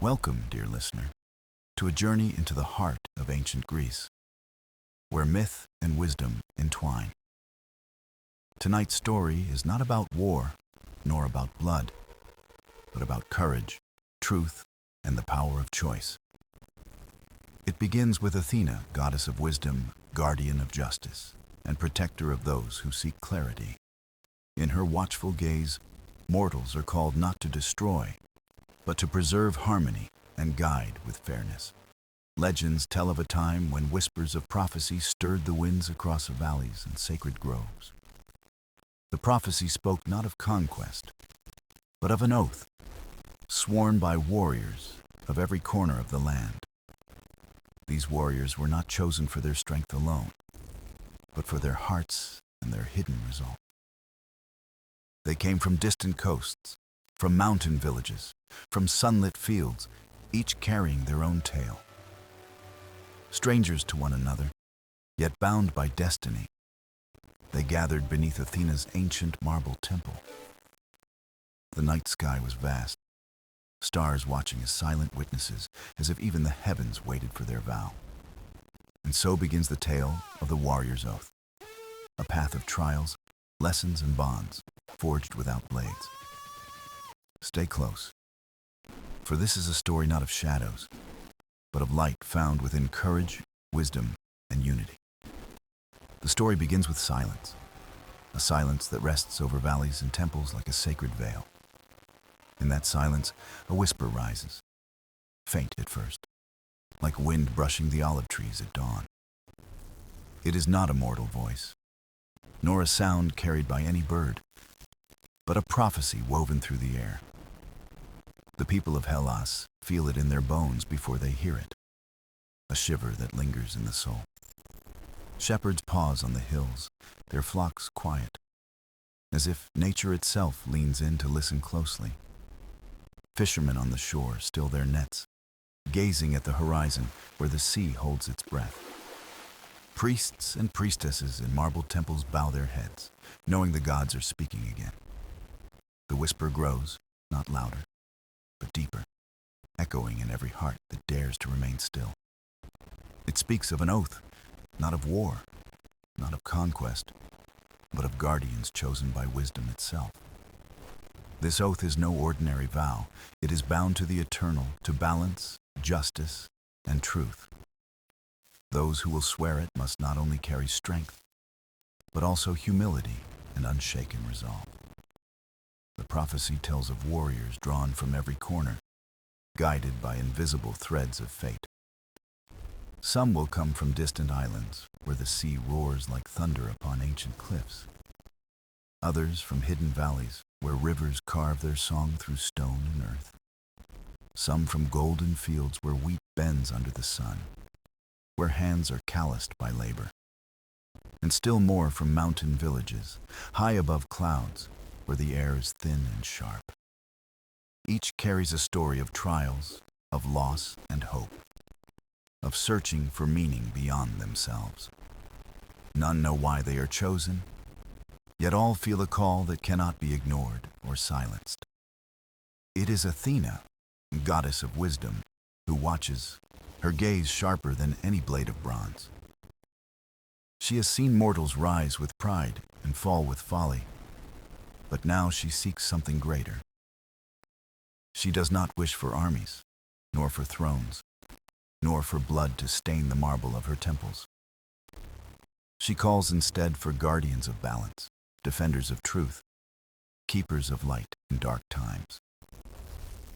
Welcome, dear listener, to a journey into the heart of ancient Greece, where myth and wisdom entwine. Tonight's story is not about war, nor about blood, but about courage, truth, and the power of choice. It begins with Athena, goddess of wisdom, guardian of justice, and protector of those who seek clarity. In her watchful gaze, mortals are called not to destroy, but to preserve harmony and guide with fairness. Legends tell of a time when whispers of prophecy stirred the winds across valleys and sacred groves. The prophecy spoke not of conquest, but of an oath, sworn by warriors of every corner of the land. These warriors were not chosen for their strength alone, but for their hearts and their hidden resolve. They came from distant coasts, from mountain villages, from sunlit fields, each carrying their own tale. Strangers to one another, yet bound by destiny, they gathered beneath Athena's ancient marble temple. The night sky was vast, stars watching as silent witnesses, as if even the heavens waited for their vow. And so begins the tale of the warrior's oath, a path of trials, lessons, and bonds, forged without blades. Stay close, for this is a story not of shadows, but of light found within courage, wisdom, and unity. The story begins with silence, a silence that rests over valleys and temples like a sacred veil. In that silence, a whisper rises, faint at first, like wind brushing the olive trees at dawn. It is not a mortal voice, nor a sound carried by any bird, but a prophecy woven through the air. The people of Hellas feel it in their bones before they hear it, a shiver that lingers in the soul. Shepherds pause on the hills, their flocks quiet, as if nature itself leans in to listen closely. Fishermen on the shore still their nets, gazing at the horizon where the sea holds its breath. Priests and priestesses in marble temples bow their heads, knowing the gods are speaking again. The whisper grows, not louder, but deeper, echoing in every heart that dares to remain still. It speaks of an oath, not of war, not of conquest, but of guardians chosen by wisdom itself. This oath is no ordinary vow. It is bound to the eternal, to balance, justice, and truth. Those who will swear it must not only carry strength, but also humility and unshaken resolve. The prophecy tells of warriors drawn from every corner, guided by invisible threads of fate. Some will come from distant islands, where the sea roars like thunder upon ancient cliffs. Others from hidden valleys, where rivers carve their song through stone and earth. Some from golden fields where wheat bends under the sun, where hands are calloused by labor. And still more from mountain villages, high above clouds, where the air is thin and sharp. Each carries a story of trials, of loss and hope, of searching for meaning beyond themselves. None know why they are chosen, yet all feel a call that cannot be ignored or silenced. It is Athena, goddess of wisdom, who watches, her gaze sharper than any blade of bronze. She has seen mortals rise with pride and fall with folly, but now she seeks something greater. She does not wish for armies, nor for thrones, nor for blood to stain the marble of her temples. She calls instead for guardians of balance, defenders of truth, keepers of light in dark times.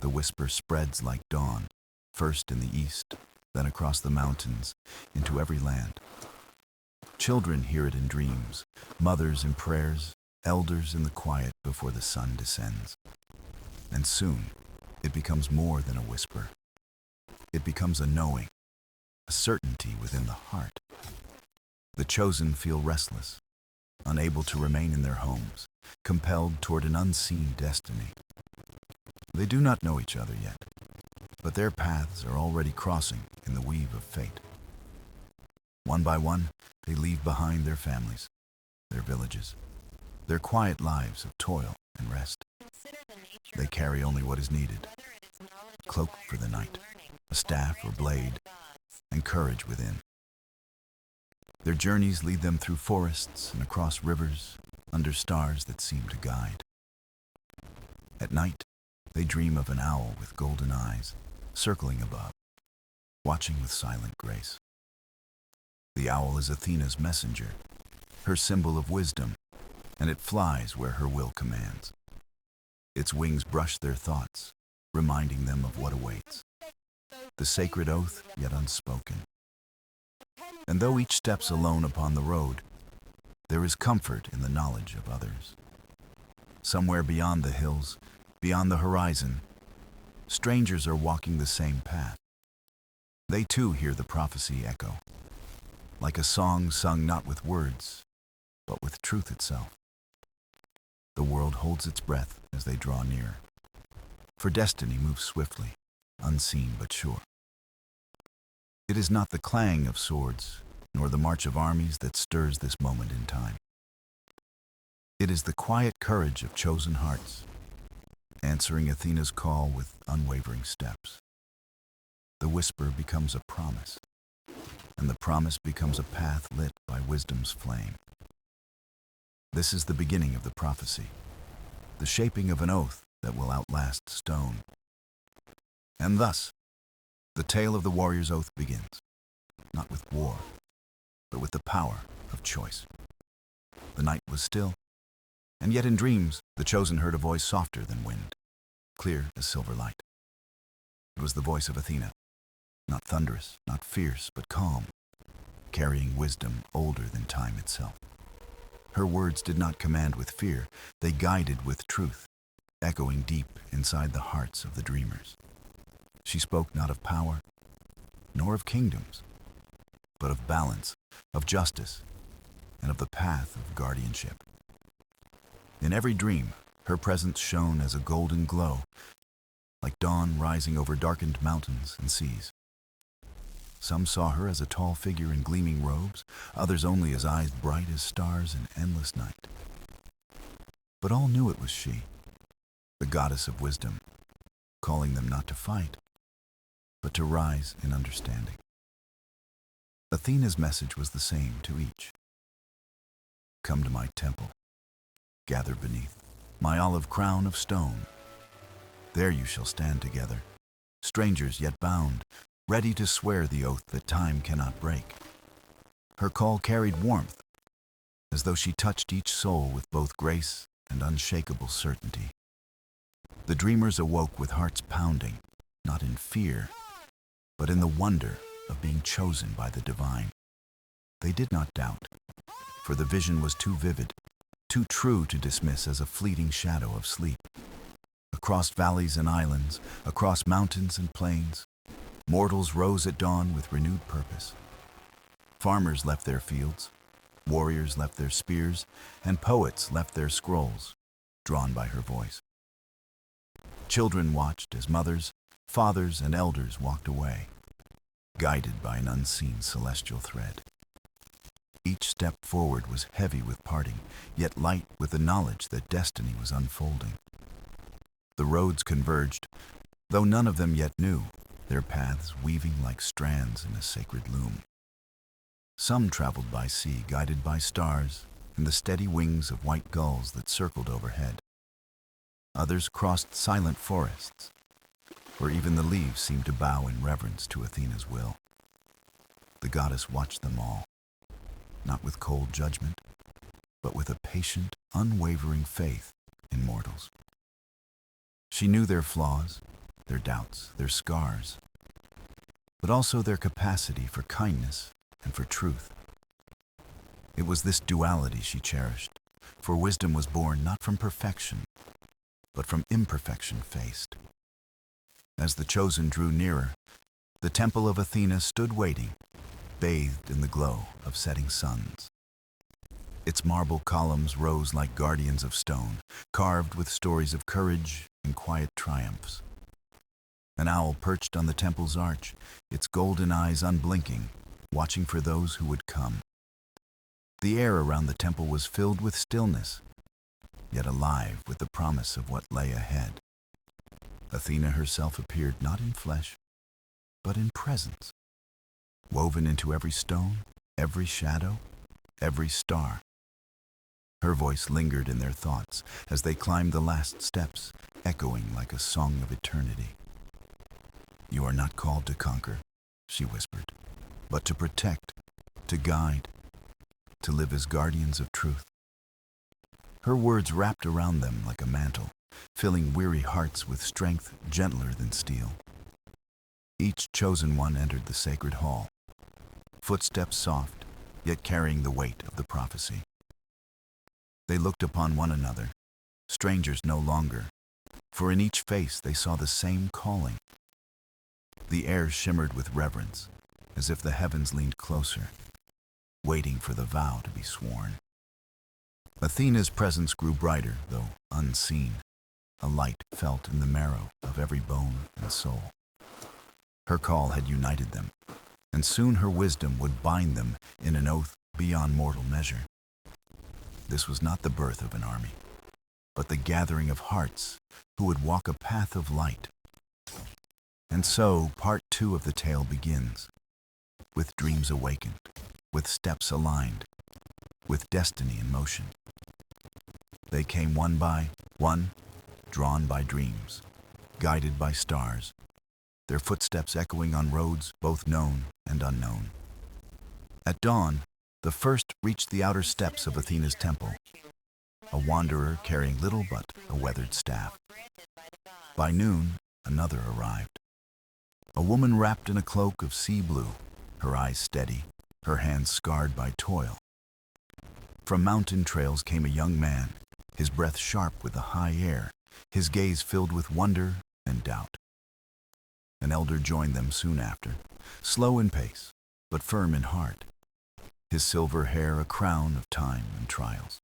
The whisper spreads like dawn, first in the east, then across the mountains, into every land. Children hear it in dreams, mothers in prayers, elders in the quiet before the sun descends. And soon, it becomes more than a whisper. It becomes a knowing, a certainty within the heart. The chosen feel restless, unable to remain in their homes, compelled toward an unseen destiny. They do not know each other yet, but their paths are already crossing in the weave of fate. One by one, they leave behind their families, their villages, their quiet lives of toil and rest. They carry only what is needed, cloak for the night, a staff or blade, and courage within. Their journeys lead them through forests and across rivers, under stars that seem to guide. At night, they dream of an owl with golden eyes, circling above, watching with silent grace. The owl is Athena's messenger, her symbol of wisdom, and it flies where her will commands. Its wings brush their thoughts, reminding them of what awaits. The sacred oath, yet unspoken. And though each steps alone upon the road, there is comfort in the knowledge of others. Somewhere beyond the hills, beyond the horizon, strangers are walking the same path. They too hear the prophecy echo, like a song sung not with words, but with truth itself. The world holds its breath as they draw near, for destiny moves swiftly, unseen but sure. It is not the clang of swords, nor the march of armies that stirs this moment in time. It is the quiet courage of chosen hearts, answering Athena's call with unwavering steps. The whisper becomes a promise, and the promise becomes a path lit by wisdom's flame. This is the beginning of the prophecy, the shaping of an oath that will outlast stone. And thus, the tale of the warrior's oath begins, not with war, but with the power of choice. The night was still, and yet in dreams the chosen heard a voice softer than wind, clear as silver light. It was the voice of Athena, not thunderous, not fierce, but calm, carrying wisdom older than time itself. Her words did not command with fear, they guided with truth, echoing deep inside the hearts of the dreamers. She spoke not of power, nor of kingdoms, but of balance, of justice, and of the path of guardianship. In every dream, her presence shone as a golden glow, like dawn rising over darkened mountains and seas. Some saw her as a tall figure in gleaming robes, others only as eyes bright as stars in endless night. But all knew it was she, the goddess of wisdom, calling them not to fight, but to rise in understanding. Athena's message was the same to each. Come to my temple, gather beneath my olive crown of stone. There you shall stand together, strangers yet bound, ready to swear the oath that time cannot break. Her call carried warmth, as though she touched each soul with both grace and unshakable certainty. The dreamers awoke with hearts pounding, not in fear, but in the wonder of being chosen by the divine. They did not doubt, for the vision was too vivid, too true to dismiss as a fleeting shadow of sleep. Across valleys and islands, across mountains and plains, mortals rose at dawn with renewed purpose. Farmers left their fields, warriors left their spears, and poets left their scrolls, drawn by her voice. Children watched as mothers, fathers, and elders walked away, guided by an unseen celestial thread. Each step forward was heavy with parting, yet light with the knowledge that destiny was unfolding. The roads converged, though none of them yet knew, their paths weaving like strands in a sacred loom. Some traveled by sea, guided by stars and the steady wings of white gulls that circled overhead. Others crossed silent forests, where even the leaves seemed to bow in reverence to Athena's will. The goddess watched them all, not with cold judgment, but with a patient, unwavering faith in mortals. She knew their flaws, their doubts, their scars, but also their capacity for kindness and for truth. It was this duality she cherished, for wisdom was born not from perfection, but from imperfection faced. As the chosen drew nearer, the temple of Athena stood waiting, bathed in the glow of setting suns. Its marble columns rose like guardians of stone, carved with stories of courage and quiet triumphs. An owl perched on the temple's arch, its golden eyes unblinking, watching for those who would come. The air around the temple was filled with stillness, yet alive with the promise of what lay ahead. Athena herself appeared not in flesh, but in presence, woven into every stone, every shadow, every star. Her voice lingered in their thoughts as they climbed the last steps, echoing like a song of eternity. "You are not called to conquer," she whispered, "but to protect, to guide, to live as guardians of truth." Her words wrapped around them like a mantle, filling weary hearts with strength gentler than steel. Each chosen one entered the sacred hall, footsteps soft, yet carrying the weight of the prophecy. They looked upon one another, strangers no longer, for in each face they saw the same calling. The air shimmered with reverence, as if the heavens leaned closer, waiting for the vow to be sworn. Athena's presence grew brighter, though unseen, a light felt in the marrow of every bone and soul. Her call had united them, and soon her wisdom would bind them in an oath beyond mortal measure. This was not the birth of an army, but the gathering of hearts who would walk a path of light. And so, part 2 of the tale begins, with dreams awakened, with steps aligned, with destiny in motion. They came one by one, drawn by dreams, guided by stars, their footsteps echoing on roads both known and unknown. At dawn, the first reached the outer steps of Athena's temple, a wanderer carrying little but a weathered staff. By noon, another arrived, a woman wrapped in a cloak of sea blue, her eyes steady, her hands scarred by toil. From mountain trails came a young man, his breath sharp with the high air, his gaze filled with wonder and doubt. An elder joined them soon after, slow in pace, but firm in heart, his silver hair a crown of time and trials.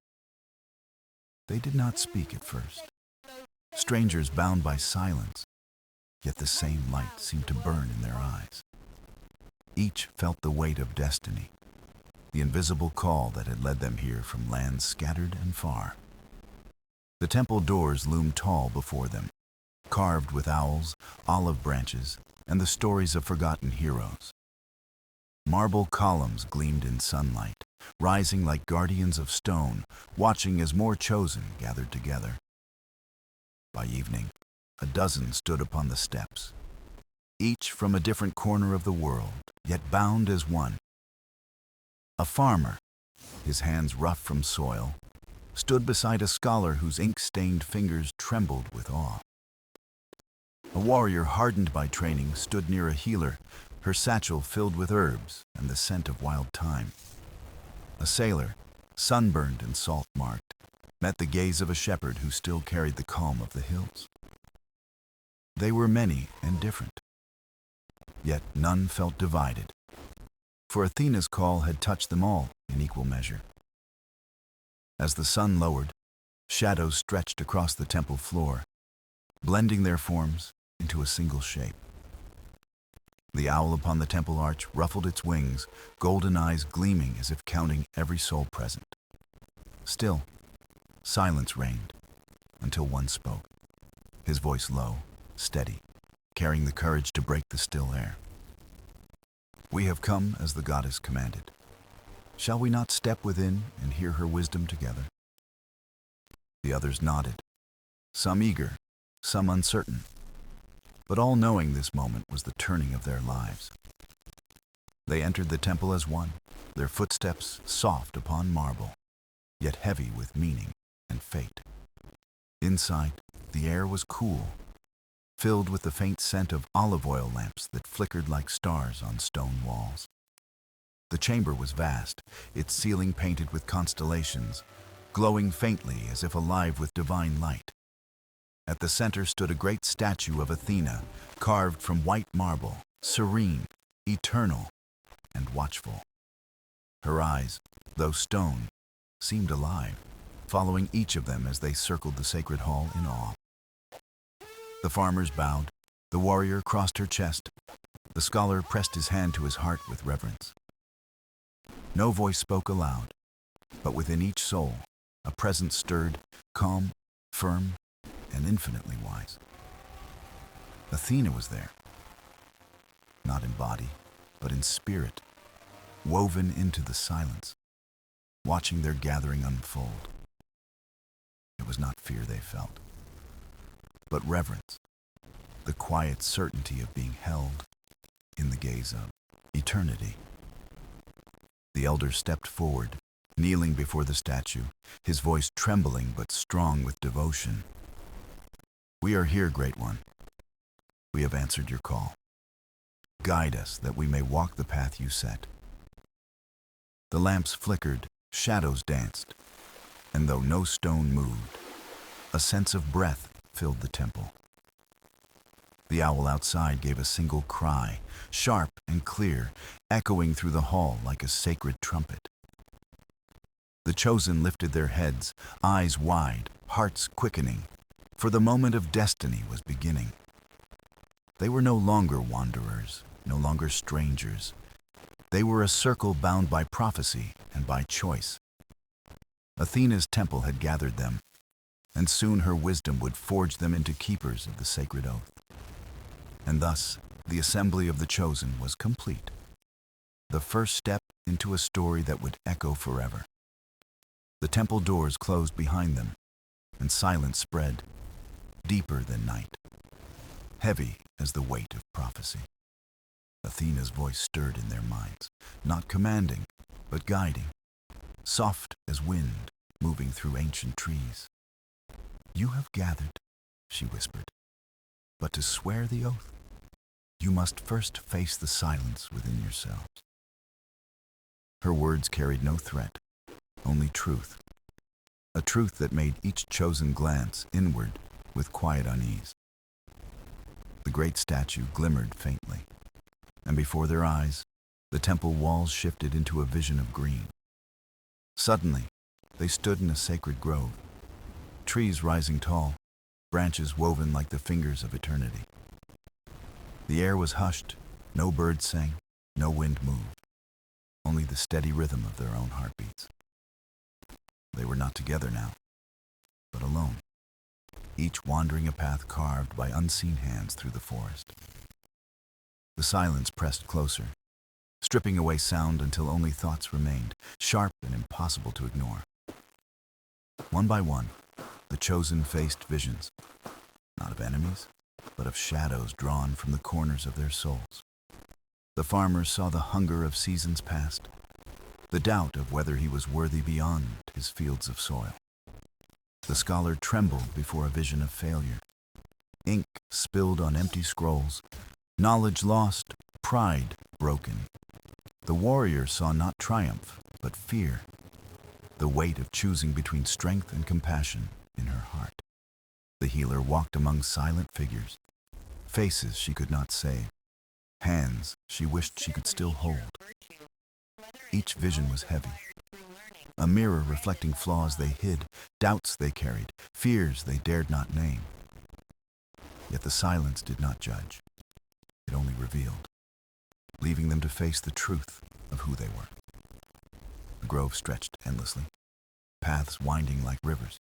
They did not speak at first, strangers bound by silence, yet the same light seemed to burn in their eyes. Each felt the weight of destiny, the invisible call that had led them here from lands scattered and far. The temple doors loomed tall before them, carved with owls, olive branches, and the stories of forgotten heroes. Marble columns gleamed in sunlight, rising like guardians of stone, watching as more chosen gathered together. By evening, a dozen stood upon the steps, each from a different corner of the world, yet bound as one. A farmer, his hands rough from soil, stood beside a scholar whose ink-stained fingers trembled with awe. A warrior hardened by training stood near a healer, her satchel filled with herbs and the scent of wild thyme. A sailor, sunburned and salt-marked, met the gaze of a shepherd who still carried the calm of the hills. They were many and different, yet none felt divided, for Athena's call had touched them all in equal measure. As the sun lowered, shadows stretched across the temple floor, blending their forms into a single shape. The owl upon the temple arch ruffled its wings, golden eyes gleaming as if counting every soul present. Still, silence reigned, until one spoke, his voice low, steady, carrying the courage to break the still air. "We have come as the goddess commanded. Shall we not step within and hear her wisdom together?" The others nodded, some eager, some uncertain, but all knowing this moment was the turning of their lives. They entered the temple as one, their footsteps soft upon marble, yet heavy with meaning and fate. Inside, the air was cool, filled with the faint scent of olive oil lamps that flickered like stars on stone walls. The chamber was vast, its ceiling painted with constellations, glowing faintly as if alive with divine light. At the center stood a great statue of Athena, carved from white marble, serene, eternal, and watchful. Her eyes, though stone, seemed alive, following each of them as they circled the sacred hall in awe. The farmers bowed, the warrior crossed her chest, the scholar pressed his hand to his heart with reverence. No voice spoke aloud, but within each soul, a presence stirred, calm, firm, and infinitely wise. Athena was there, not in body, but in spirit, woven into the silence, watching their gathering unfold. It was not fear they felt, but reverence, the quiet certainty of being held in the gaze of eternity. The elder stepped forward, kneeling before the statue, his voice trembling but strong with devotion. "We are here, Great One. We have answered your call. Guide us that we may walk the path you set." The lamps flickered, shadows danced, and though no stone moved, a sense of breath filled the temple. The owl outside gave a single cry, sharp and clear, echoing through the hall like a sacred trumpet. The chosen lifted their heads, eyes wide, hearts quickening, for the moment of destiny was beginning. They were no longer wanderers, no longer strangers. They were a circle bound by prophecy and by choice. Athena's temple had gathered them, and soon her wisdom would forge them into keepers of the sacred oath. And thus, the assembly of the chosen was complete, the first step into a story that would echo forever. The temple doors closed behind them, and silence spread, deeper than night, heavy as the weight of prophecy. Athena's voice stirred in their minds, not commanding, but guiding, soft as wind moving through ancient trees. "You have gathered," she whispered, "but to swear the oath, you must first face the silence within yourselves." Her words carried no threat, only truth, a truth that made each chosen glance inward with quiet unease. The great statue glimmered faintly, and before their eyes, the temple walls shifted into a vision of green. Suddenly, they stood in a sacred grove, trees rising tall, branches woven like the fingers of eternity. The air was hushed, no birds sang, no wind moved, only the steady rhythm of their own heartbeats. They were not together now, but alone, each wandering a path carved by unseen hands through the forest. The silence pressed closer, stripping away sound until only thoughts remained, sharp and impossible to ignore. One by one, the chosen faced visions, not of enemies, but of shadows drawn from the corners of their souls. The farmer saw the hunger of seasons past, the doubt of whether he was worthy beyond his fields of soil. The scholar trembled before a vision of failure. Ink spilled on empty scrolls, knowledge lost, pride broken. The warrior saw not triumph, but fear, the weight of choosing between strength and compassion in her heart. The healer walked among silent figures, faces she could not save, hands she wished she could still hold. Each vision was heavy, a mirror reflecting flaws they hid, doubts they carried, fears they dared not name. Yet the silence did not judge. It only revealed, leaving them to face the truth of who they were. The grove stretched endlessly, paths winding like rivers,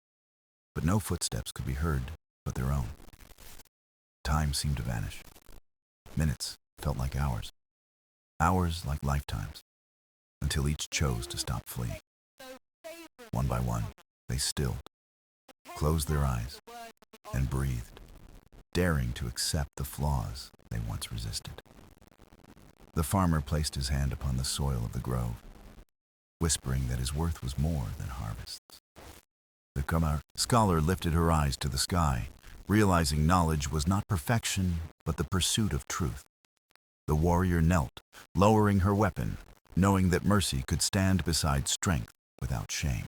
but no footsteps could be heard but their own. Time seemed to vanish. Minutes felt like hours, hours like lifetimes, until each chose to stop fleeing. One by one, they stilled, closed their eyes, and breathed, daring to accept the flaws they once resisted. The farmer placed his hand upon the soil of the grove, whispering that his worth was more than harvests. The scholar lifted her eyes to the sky, realizing knowledge was not perfection, but the pursuit of truth. The warrior knelt, lowering her weapon, knowing that mercy could stand beside strength without shame.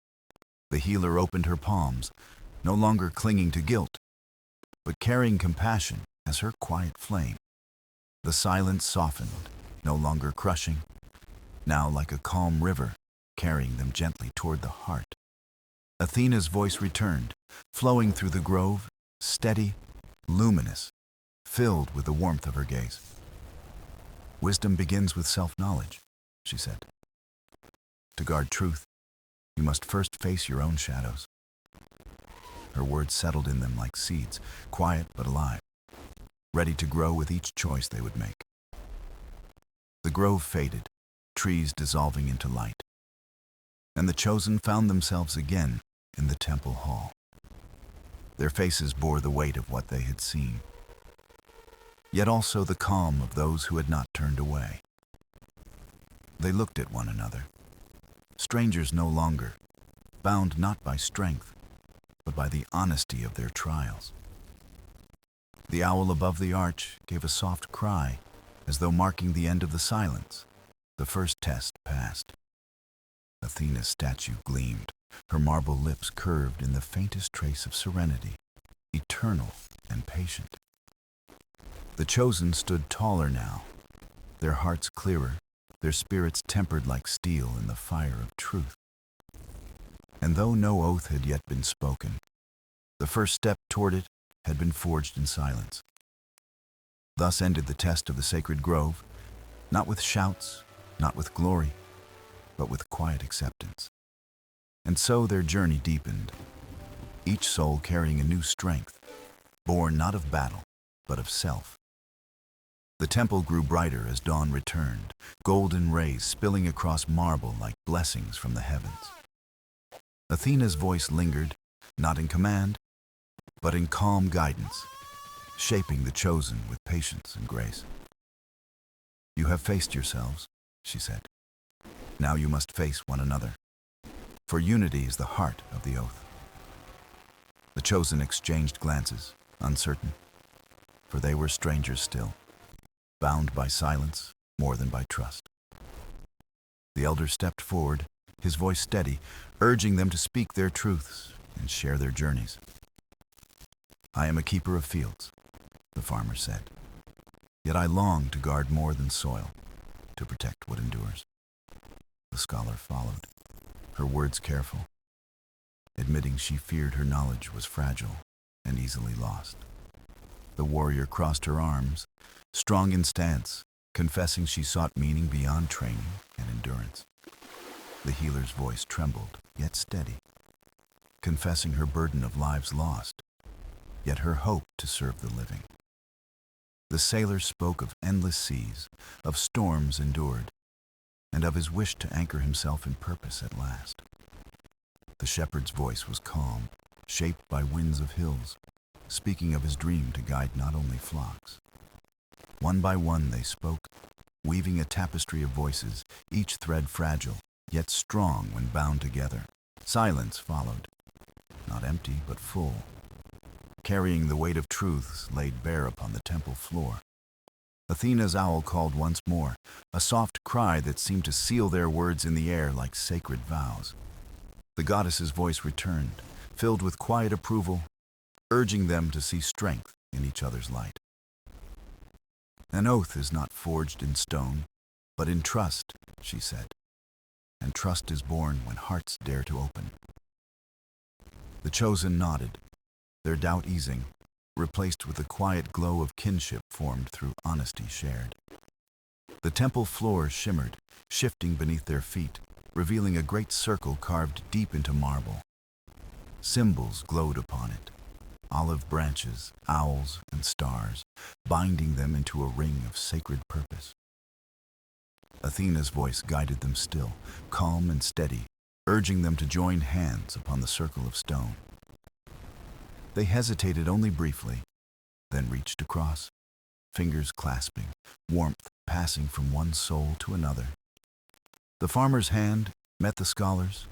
The healer opened her palms, no longer clinging to guilt, but carrying compassion as her quiet flame. The silence softened, no longer crushing, now like a calm river, carrying them gently toward the heart. Athena's voice returned, flowing through the grove, steady, luminous, filled with the warmth of her gaze. "Wisdom begins with self-knowledge," she said. "To guard truth, you must first face your own shadows." Her words settled in them like seeds, quiet but alive. ready to grow with each choice they would make. The grove faded, trees dissolving into light, and the chosen found themselves again in the temple hall. Their faces bore the weight of what they had seen, yet also the calm of those who had not turned away. They looked at one another, strangers no longer, bound not by strength, but by the honesty of their trials. The owl above the arch gave a soft cry, as though marking the end of the silence. The first test passed. Athena's statue gleamed, her marble lips curved in the faintest trace of serenity, eternal and patient. The chosen stood taller now, their hearts clearer, their spirits tempered like steel in the fire of truth. And though no oath had yet been spoken, the first step toward it had been forged in silence. Thus ended the test of the sacred grove, not with shouts, not with glory, but with quiet acceptance. And so their journey deepened, each soul carrying a new strength, born not of battle, but of self. The temple grew brighter as dawn returned, golden rays spilling across marble like blessings from the heavens. Athena's voice lingered, not in command, but in calm guidance, shaping the chosen with patience and grace. "You have faced yourselves," she said. "Now you must face one another, for unity is the heart of the oath." The chosen exchanged glances, uncertain, for they were strangers still, bound by silence more than by trust. The elder stepped forward, his voice steady, urging them to speak their truths and share their journeys. "I am a keeper of fields," the farmer said, "yet I long to guard more than soil, to protect what endures." The scholar followed, her words careful, admitting she feared her knowledge was fragile and easily lost. The warrior crossed her arms, strong in stance, confessing she sought meaning beyond training and endurance. The healer's voice trembled, yet steady, confessing her burden of lives lost, yet her hope to serve the living. The sailor spoke of endless seas, of storms endured, and of his wish to anchor himself in purpose at last. The shepherd's voice was calm, shaped by winds of hills, speaking of his dream to guide not only flocks. One by one they spoke, weaving a tapestry of voices, each thread fragile, yet strong when bound together. Silence followed, not empty but full, carrying the weight of truths laid bare upon the temple floor. Athena's owl called once more, a soft cry that seemed to seal their words in the air like sacred vows. The goddess's voice returned, filled with quiet approval, urging them to see strength in each other's light. "An oath is not forged in stone, but in trust," she said, "and trust is born when hearts dare to open." The chosen nodded, their doubt easing, replaced with the quiet glow of kinship formed through honesty shared. The temple floor shimmered, shifting beneath their feet, revealing a great circle carved deep into marble. Symbols glowed upon it, olive branches, owls, and stars, binding them into a ring of sacred purpose. Athena's voice guided them still, calm and steady, urging them to join hands upon the circle of stone. They hesitated only briefly, then reached across, fingers clasping, warmth passing from one soul to another. The farmer's hand met the scholar's,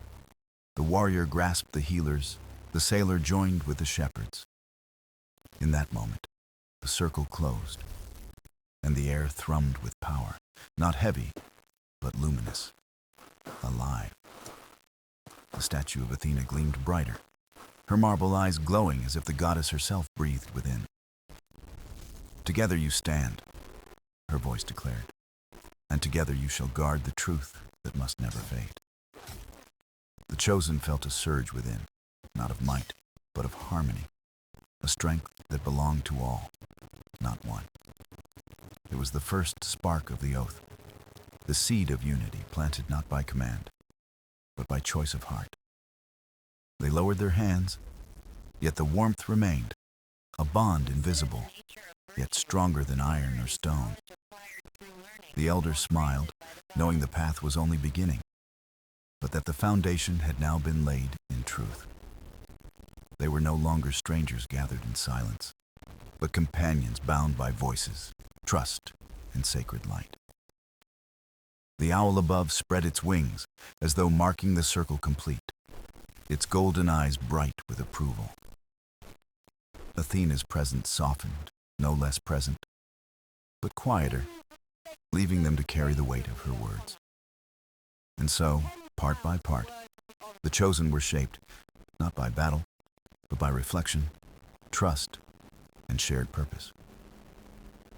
the warrior grasped the healer's, the sailor joined with the shepherd's. In that moment, the circle closed, and the air thrummed with power, not heavy, but luminous, alive. The statue of Athena gleamed brighter, her marble eyes glowing as if the goddess herself breathed within. "Together you stand," her voice declared, "and together you shall guard the truth that must never fade." The chosen felt a surge within, not of might, but of harmony, a strength that belonged to all, not one. It was the first spark of the oath, the seed of unity planted not by command, but by choice of heart. They lowered their hands, yet the warmth remained, a bond invisible, yet stronger than iron or stone. The elder smiled, knowing the path was only beginning, but that the foundation had now been laid in truth. They were no longer strangers gathered in silence, but companions bound by voices, trust, and sacred light. The owl above spread its wings, as though marking the circle complete, its golden eyes bright with approval. Athena's presence softened, no less present, but quieter, leaving them to carry the weight of her words. And so, part by part, the chosen were shaped, not by battle, but by reflection, trust, and shared purpose.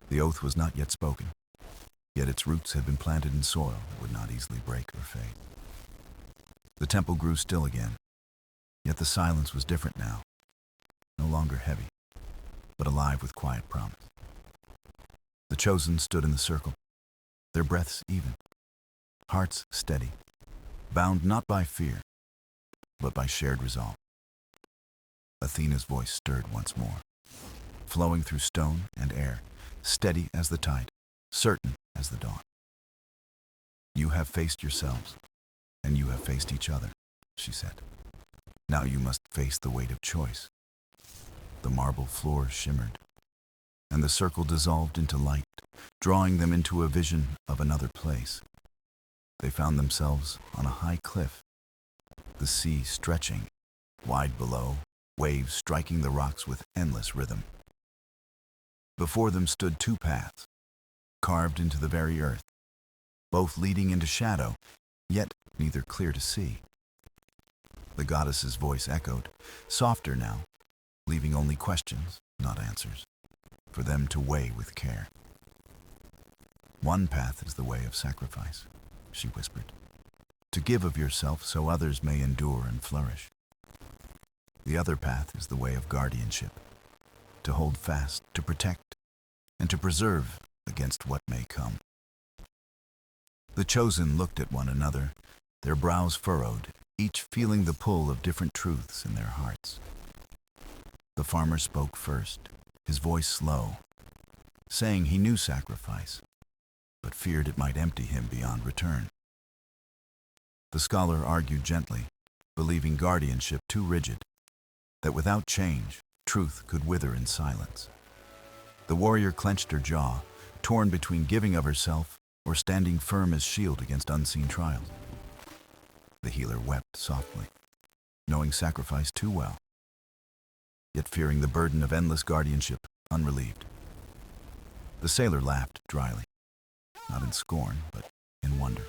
The oath was not yet spoken, yet its roots had been planted in soil that would not easily break or fade. The temple grew still again, yet the silence was different now, no longer heavy, but alive with quiet promise. The chosen stood in the circle, their breaths even, hearts steady, bound not by fear, but by shared resolve. Athena's voice stirred once more, flowing through stone and air, steady as the tide, certain as the dawn. You have faced yourselves, and you have faced each other, she said. Now you must face the weight of choice. The marble floor shimmered, and the circle dissolved into light, drawing them into a vision of another place. They found themselves on a high cliff, the sea stretching, wide below, waves striking the rocks with endless rhythm. Before them stood two paths, carved into the very earth, both leading into shadow, yet neither clear to see. The goddess's voice echoed, softer now, leaving only questions, not answers, for them to weigh with care. One path is the way of sacrifice, she whispered, to give of yourself so others may endure and flourish. The other path is the way of guardianship, to hold fast, to protect, and to preserve against what may come. The chosen looked at one another, their brows furrowed, each feeling the pull of different truths in their hearts. The farmer spoke first, his voice slow, saying he knew sacrifice, but feared it might empty him beyond return. The scholar argued gently, believing guardianship too rigid, that without change, truth could wither in silence. The warrior clenched her jaw, torn between giving of herself or standing firm as shield against unseen trials. The healer wept softly, knowing sacrifice too well, yet fearing the burden of endless guardianship unrelieved. The sailor laughed dryly, not in scorn, but in wonder,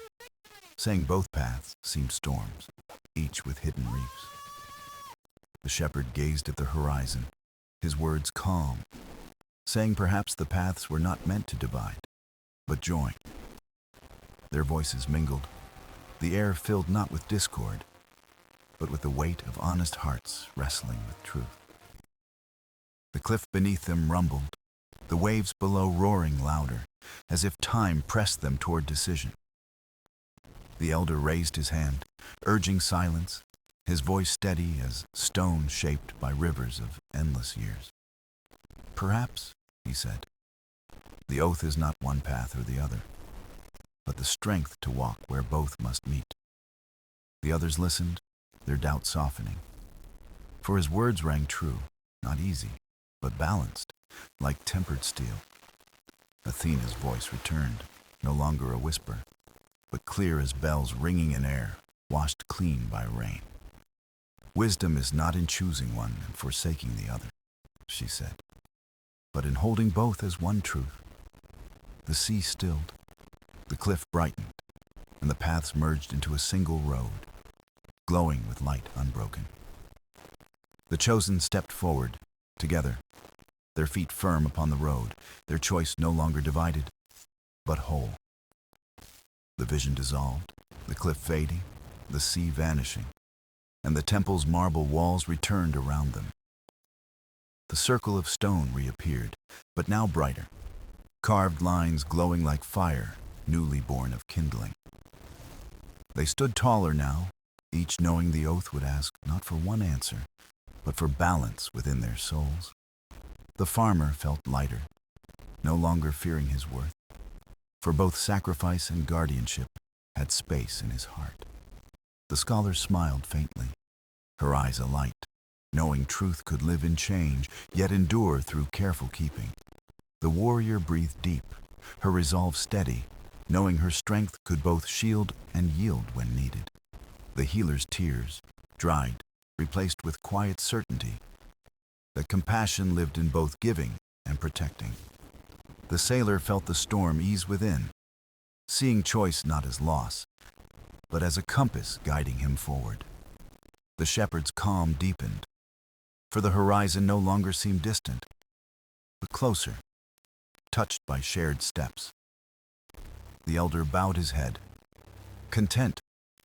saying both paths seemed storms, each with hidden reefs. The shepherd gazed at the horizon, his words calm, saying perhaps the paths were not meant to divide, but join. Their voices mingled, the air filled not with discord, but with the weight of honest hearts wrestling with truth. The cliff beneath them rumbled, the waves below roaring louder, as if time pressed them toward decision. The elder raised his hand, urging silence, his voice steady as stone shaped by rivers of endless years. Perhaps, he said, the oath is not one path or the other, but the strength to walk where both must meet. The others listened, their doubt softening, for his words rang true, not easy, but balanced, like tempered steel. Athena's voice returned, no longer a whisper, but clear as bells ringing in air, washed clean by rain. Wisdom is not in choosing one and forsaking the other, she said, but in holding both as one truth. The sea stilled, the cliff brightened, and the paths merged into a single road, glowing with light unbroken. The chosen stepped forward, together, their feet firm upon the road, their choice no longer divided, but whole. The vision dissolved, the cliff fading, the sea vanishing, and the temple's marble walls returned around them. The circle of stone reappeared, but now brighter, carved lines glowing like fire, newly born of kindling. They stood taller now, each knowing the oath would ask not for one answer, but for balance within their souls. The farmer felt lighter, no longer fearing his worth, for both sacrifice and guardianship had space in his heart. The scholar smiled faintly, her eyes alight, knowing truth could live in change, yet endure through careful keeping. The warrior breathed deep, her resolve steady, knowing her strength could both shield and yield when needed. The healer's tears, dried, replaced with quiet certainty that compassion lived in both giving and protecting. The sailor felt the storm ease within, seeing choice not as loss, but as a compass guiding him forward. The shepherd's calm deepened, for the horizon no longer seemed distant, but closer, touched by shared steps. The elder bowed his head, content,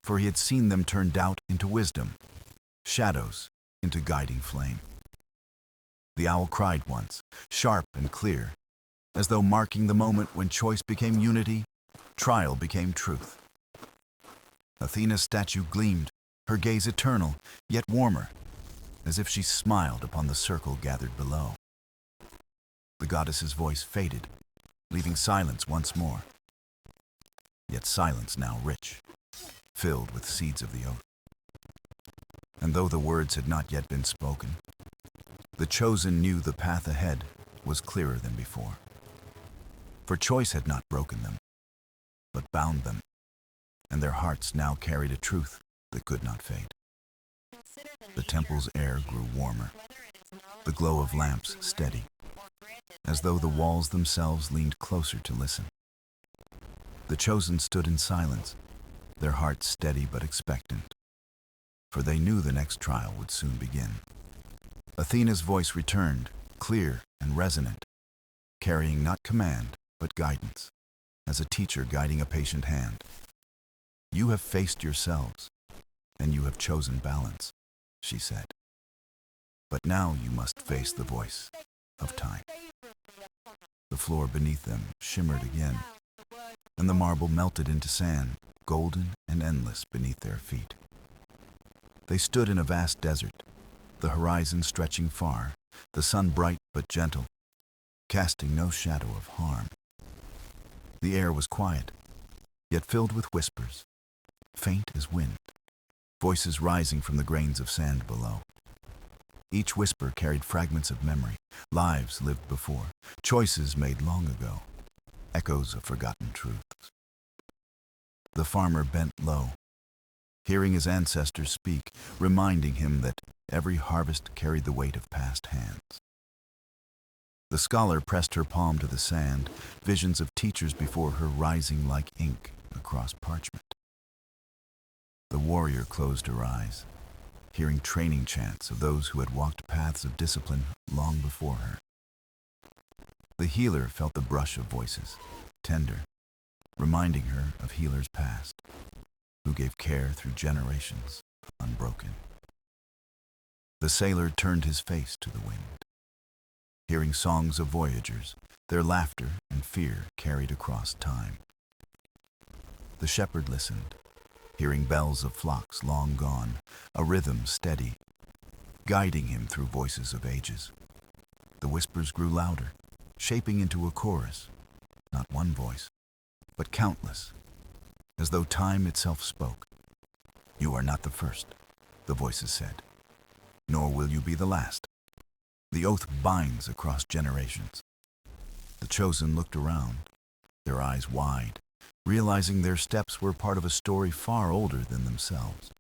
for he had seen them turn doubt into wisdom, shadows into guiding flame. The owl cried once, sharp and clear, as though marking the moment when choice became unity, trial became truth. Athena's statue gleamed, her gaze eternal, yet warmer, as if she smiled upon the circle gathered below. The goddess's voice faded, leaving silence once more, yet silence now rich, filled with seeds of the oath. And though the words had not yet been spoken, the chosen knew the path ahead was clearer than before. For choice had not broken them, but bound them, and their hearts now carried a truth that could not fade. The temple's air grew warmer, the glow of lamps steady, as though the walls themselves leaned closer to listen. The chosen stood in silence, their hearts steady but expectant, for they knew the next trial would soon begin. Athena's voice returned, clear and resonant, carrying not command, but guidance, as a teacher guiding a patient hand. You have faced yourselves, and you have chosen balance, she said. But now you must face the voice of time. The floor beneath them shimmered again, and the marble melted into sand, golden and endless beneath their feet. They stood in a vast desert, the horizon stretching far, the sun bright but gentle, casting no shadow of harm. The air was quiet, yet filled with whispers, faint as wind, voices rising from the grains of sand below. Each whisper carried fragments of memory, lives lived before, choices made long ago, echoes of forgotten truths. The farmer bent low, hearing his ancestors speak, reminding him that every harvest carried the weight of past hands. The scholar pressed her palm to the sand, visions of teachers before her rising like ink across parchment. The warrior closed her eyes, hearing training chants of those who had walked paths of discipline long before her. The healer felt the brush of voices, tender, reminding her of healers past, who gave care through generations, unbroken. The sailor turned his face to the wind, hearing songs of voyagers, their laughter and fear carried across time. The shepherd listened, hearing bells of flocks long gone, a rhythm steady, guiding him through voices of ages. The whispers grew louder, shaping into a chorus, not one voice, but countless, as though time itself spoke. You are not the first, the voices said, nor will you be the last. The oath binds across generations. The chosen looked around, their eyes wide, realizing their steps were part of a story far older than themselves.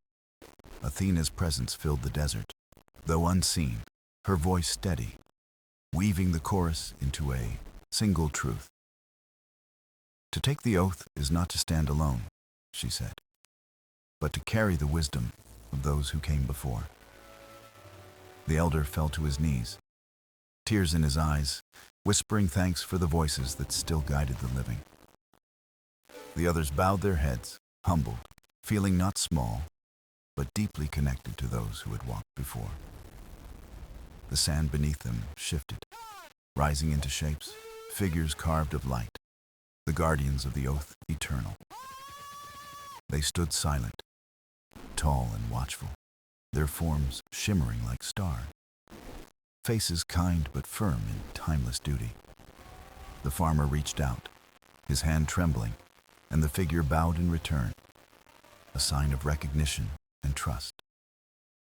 Athena's presence filled the desert, though unseen, her voice steady, weaving the chorus into a single truth. To take the oath is not to stand alone, she said, but to carry the wisdom of those who came before. The elder fell to his knees, tears in his eyes, whispering thanks for the voices that still guided the living. The others bowed their heads, humbled, feeling not small, but deeply connected to those who had walked before. The sand beneath them shifted, rising into shapes, figures carved of light, the guardians of the oath eternal. They stood silent, tall and watchful, their forms shimmering like stars, faces kind but firm in timeless duty. The farmer reached out, his hand trembling, and the figure bowed in return, a sign of recognition and trust.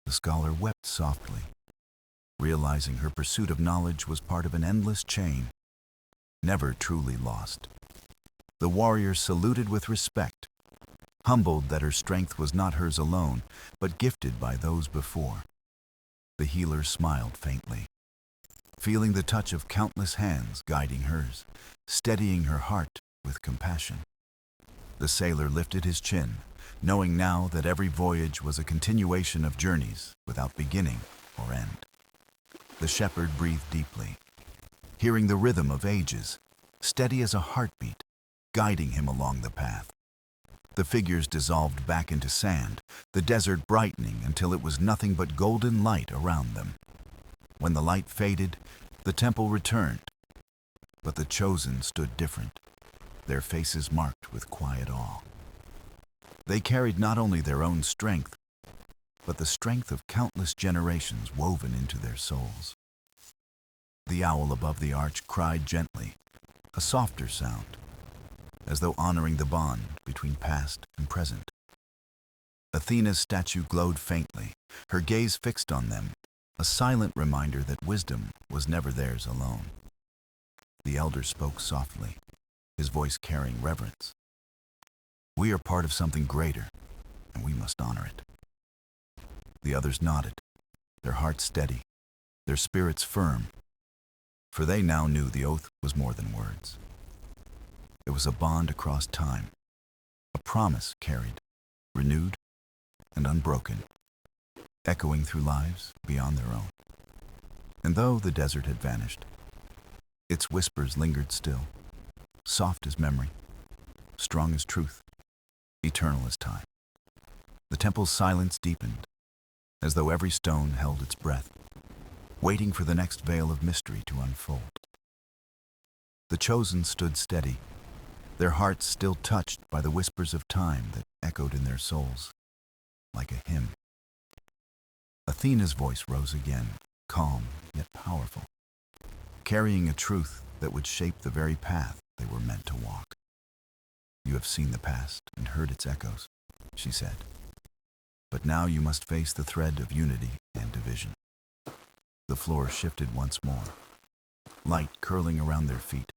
The scholar wept softly, realizing her pursuit of knowledge was part of an endless chain, never truly lost. The warrior saluted with respect, humbled that her strength was not hers alone, but gifted by those before. The healer smiled faintly, feeling the touch of countless hands guiding hers, steadying her heart with compassion. The sailor lifted his chin, knowing now that every voyage was a continuation of journeys without beginning or end. The shepherd breathed deeply, hearing the rhythm of ages, steady as a heartbeat, guiding him along the path. The figures dissolved back into sand, the desert brightening until it was nothing but golden light around them. When the light faded, the temple returned, but the chosen stood different, their faces marked with quiet awe. They carried not only their own strength, but the strength of countless generations woven into their souls. The owl above the arch cried gently, a softer sound, as though honoring the bond between past and present. Athena's statue glowed faintly, her gaze fixed on them, a silent reminder that wisdom was never theirs alone. The elder spoke softly, his voice carrying reverence. We are part of something greater, and we must honor it. The others nodded, their hearts steady, their spirits firm, for they now knew the oath was more than words. It was a bond across time, a promise carried, renewed, and unbroken, echoing through lives beyond their own. And though the desert had vanished, its whispers lingered still, soft as memory, strong as truth, eternal as time. The temple's silence deepened, as though every stone held its breath, waiting for the next veil of mystery to unfold. The chosen stood steady, their hearts still touched by the whispers of time that echoed in their souls, like a hymn. Athena's voice rose again, calm yet powerful, carrying a truth that would shape the very path they were meant to walk. You have seen the past and heard its echoes, she said. But now you must face the thread of unity and division. The floor shifted once more, light curling around their feet,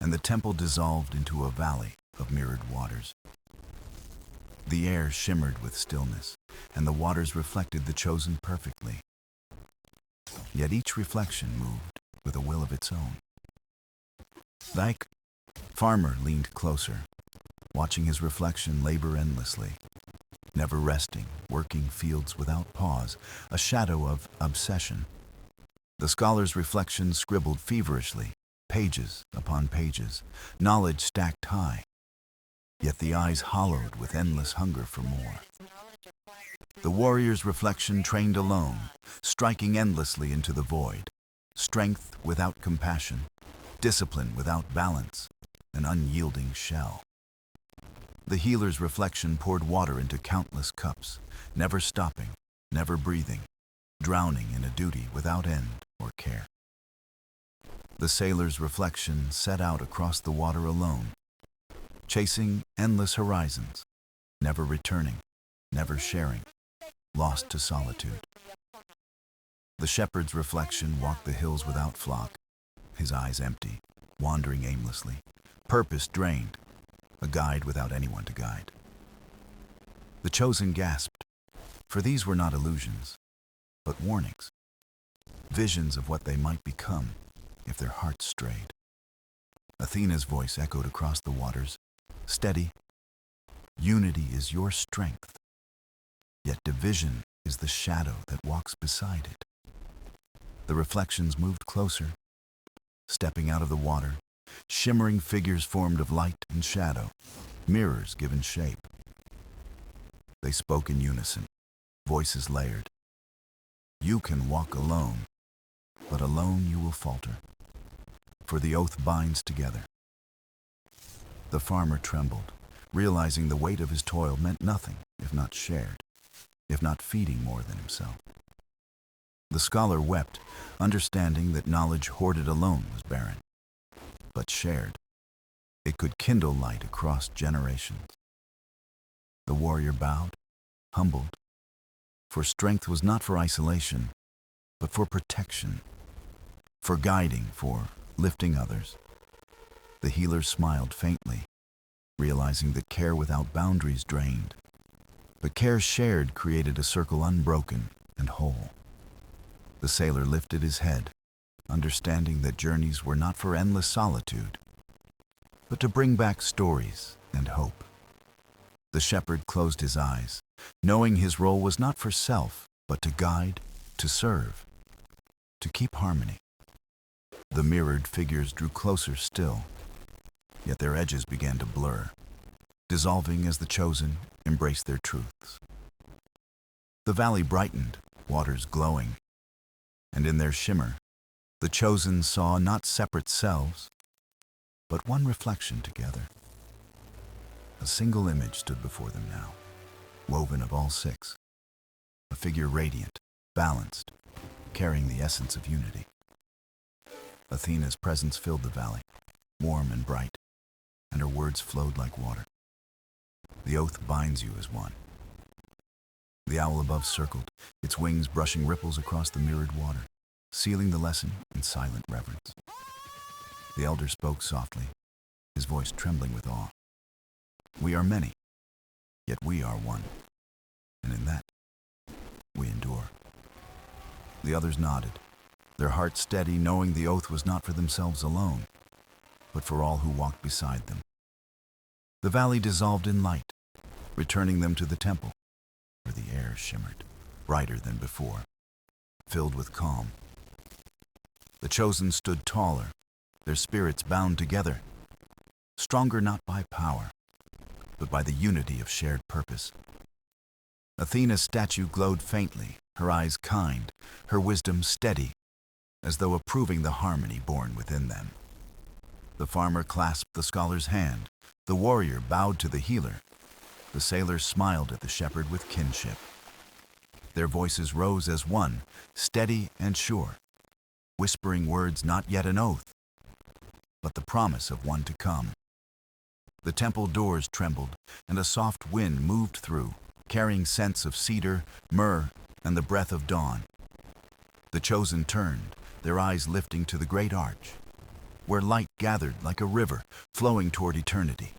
and the temple dissolved into a valley of mirrored waters. The air shimmered with stillness, and the waters reflected the chosen perfectly. Yet each reflection moved with a will of its own. The farmer leaned closer, watching his reflection labor endlessly, never resting, working fields without pause, a shadow of obsession. The scholar's reflection scribbled feverishly, pages upon pages, knowledge stacked high, yet the eyes hollowed with endless hunger for more. The warrior's reflection trained alone, striking endlessly into the void, strength without compassion, discipline without balance, an unyielding shell. The healer's reflection poured water into countless cups, never stopping, never breathing, drowning in a duty without end or care. The sailor's reflection set out across the water alone, chasing endless horizons, never returning, never sharing, lost to solitude. The shepherd's reflection walked the hills without flock, his eyes empty, wandering aimlessly, purpose drained, a guide without anyone to guide. The chosen gasped, for these were not illusions, but warnings, visions of what they might become if their hearts strayed. Athena's voice echoed across the waters, steady. Unity is your strength, yet division is the shadow that walks beside it. The reflections moved closer, stepping out of the water, shimmering figures formed of light and shadow, mirrors given shape. They spoke in unison, voices layered. You can walk alone, but alone you will falter, for the oath binds together. The farmer trembled, realizing the weight of his toil meant nothing if not shared, if not feeding more than himself. The scholar wept, understanding that knowledge hoarded alone was barren. but shared, it could kindle light across generations. The warrior bowed, humbled, for strength was not for isolation, but for protection, for guiding, for lifting others. The healer smiled faintly, realizing that care without boundaries drained, but care shared created a circle unbroken and whole. The sailor lifted his head, understanding that journeys were not for endless solitude, but to bring back stories and hope. The shepherd closed his eyes, knowing his role was not for self, but to guide, to serve, to keep harmony. The mirrored figures drew closer still, yet their edges began to blur, dissolving as the chosen embraced their truths. The valley brightened, waters glowing, and in their shimmer, the chosen saw not separate selves, but one reflection together. A single image stood before them now, woven of all six, a figure radiant, balanced, carrying the essence of unity. Athena's presence filled the valley, warm and bright, and her words flowed like water. The oath binds you as one. The owl above circled, its wings brushing ripples across the mirrored water, sealing the lesson in silent reverence. The elder spoke softly, his voice trembling with awe. We are many, yet we are one, and in that, we endure. The others nodded, their hearts steady, knowing the oath was not for themselves alone, but for all who walked beside them. The valley dissolved in light, returning them to the temple, where the air shimmered, brighter than before, filled with calm. The chosen stood taller, their spirits bound together, stronger not by power, but by the unity of shared purpose. Athena's statue glowed faintly, her eyes kind, her wisdom steady, as though approving the harmony born within them. The farmer clasped the scholar's hand, the warrior bowed to the healer, the sailor smiled at the shepherd with kinship. Their voices rose as one, steady and sure, whispering words not yet an oath, but the promise of one to come. The temple doors trembled, and a soft wind moved through, carrying scents of cedar, myrrh, and the breath of dawn. The chosen turned, their eyes lifting to the great arch, where light gathered like a river, flowing toward eternity.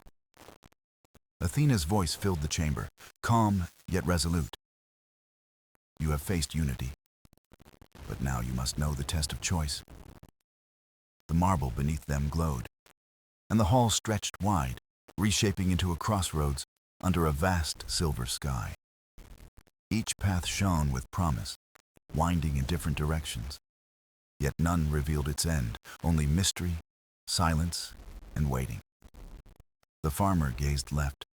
Athena's voice filled the chamber, calm yet resolute. You have faced unity, but now you must know the test of choice. The marble beneath them glowed, and the hall stretched wide, reshaping into a crossroads under a vast silver sky. Each path shone with promise, winding in different directions, yet none revealed its end, only mystery, silence, and waiting. The farmer gazed left,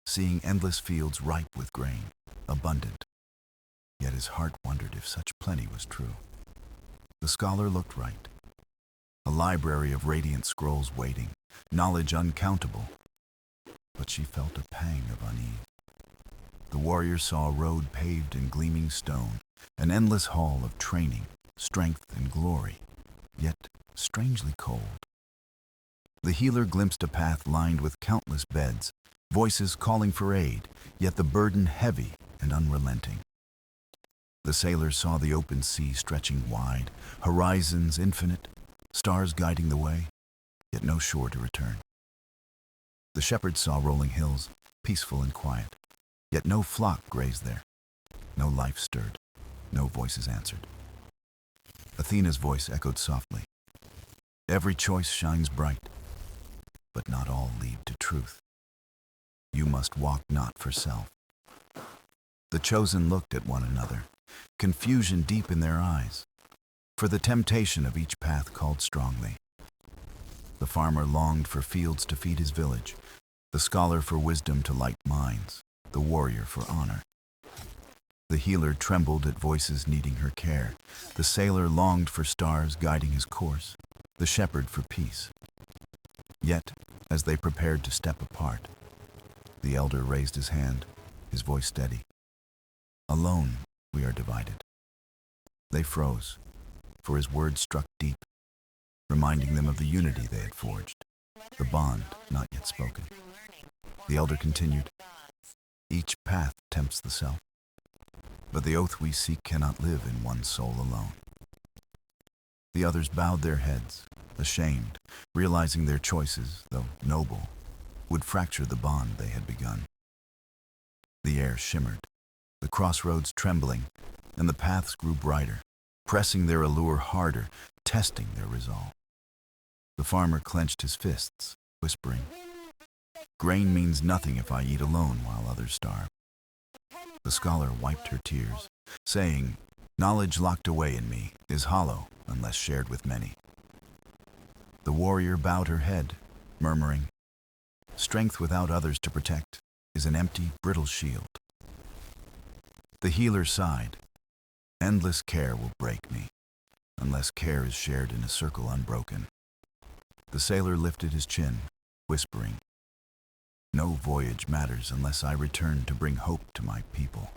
seeing endless fields ripe with grain, abundant, yet his heart wondered if such plenty was true. The scholar looked right, a library of radiant scrolls waiting, knowledge uncountable, but she felt a pang of unease. The warrior saw a road paved in gleaming stone, an endless hall of training, strength, and glory, yet strangely cold. The healer glimpsed a path lined with countless beds, voices calling for aid, yet the burden heavy and unrelenting. The sailor saw the open sea stretching wide, horizons infinite, stars guiding the way, yet no shore to return. The shepherd saw rolling hills, peaceful and quiet, yet no flock grazed there, no life stirred, no voices answered. Athena's voice echoed softly. Every choice shines bright, but not all lead to truth. You must walk not for self. The chosen looked at one another, confusion deep in their eyes, for the temptation of each path called strongly. The farmer longed for fields to feed his village, the scholar for wisdom to light minds, the warrior for honor. The healer trembled at voices needing her care, the sailor longed for stars guiding his course, the shepherd for peace. Yet, as they prepared to step apart, the elder raised his hand, his voice steady. Alone we are divided. They froze, for his words struck deep, reminding them of the unity they had forged, the bond not yet spoken. The elder continued, "Each path tempts the self, but the oath we seek cannot live in one soul alone." The others bowed their heads, ashamed, realizing their choices, though noble, would fracture the bond they had begun. The air shimmered, the crossroads trembling, and the paths grew brighter, pressing their allure harder, testing their resolve. The farmer clenched his fists, whispering, "Grain means nothing if I eat alone while others starve." The scholar wiped her tears, saying, "Knowledge locked away in me is hollow unless shared with many." The warrior bowed her head, murmuring, "Strength without others to protect is an empty, brittle shield." The healer sighed, "Endless care will break me, unless care is shared in a circle unbroken." The sailor lifted his chin, whispering, "No voyage matters unless I return to bring hope to my people."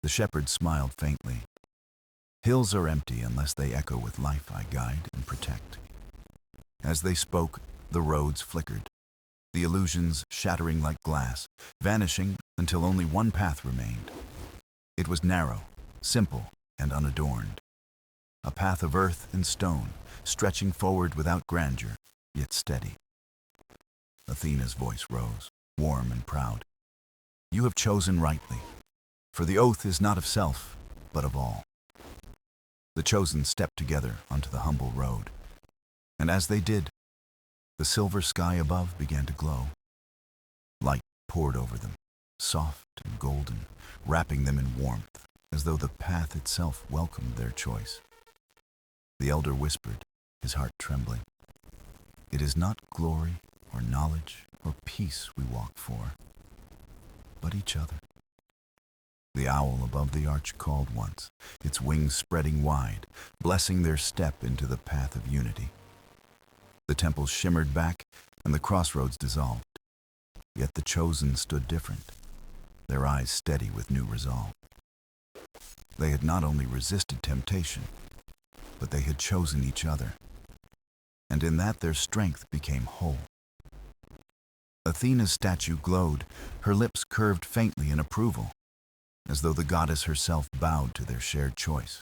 The shepherd smiled faintly. "Hills are empty unless they echo with life I guide and protect." As they spoke, the roads flickered, the illusions shattering like glass, vanishing until only one path remained. It was narrow, simple, and unadorned. A path of earth and stone, stretching forward without grandeur, yet steady. Athena's voice rose, warm and proud. "You have chosen rightly, for the oath is not of self, but of all." The chosen stepped together onto the humble road, and as they did, the silver sky above began to glow. Light poured over them, soft and golden, wrapping them in warmth, as though the path itself welcomed their choice. The elder whispered, his heart trembling, "It is not glory or knowledge or peace we walk for, but each other." The owl above the arch called once, its wings spreading wide, blessing their step into the path of unity. The temple shimmered back, and the crossroads dissolved. Yet the chosen stood different, their eyes steady with new resolve. They had not only resisted temptation, but they had chosen each other, and in that their strength became whole. Athena's statue glowed, her lips curved faintly in approval, as though the goddess herself bowed to their shared choice.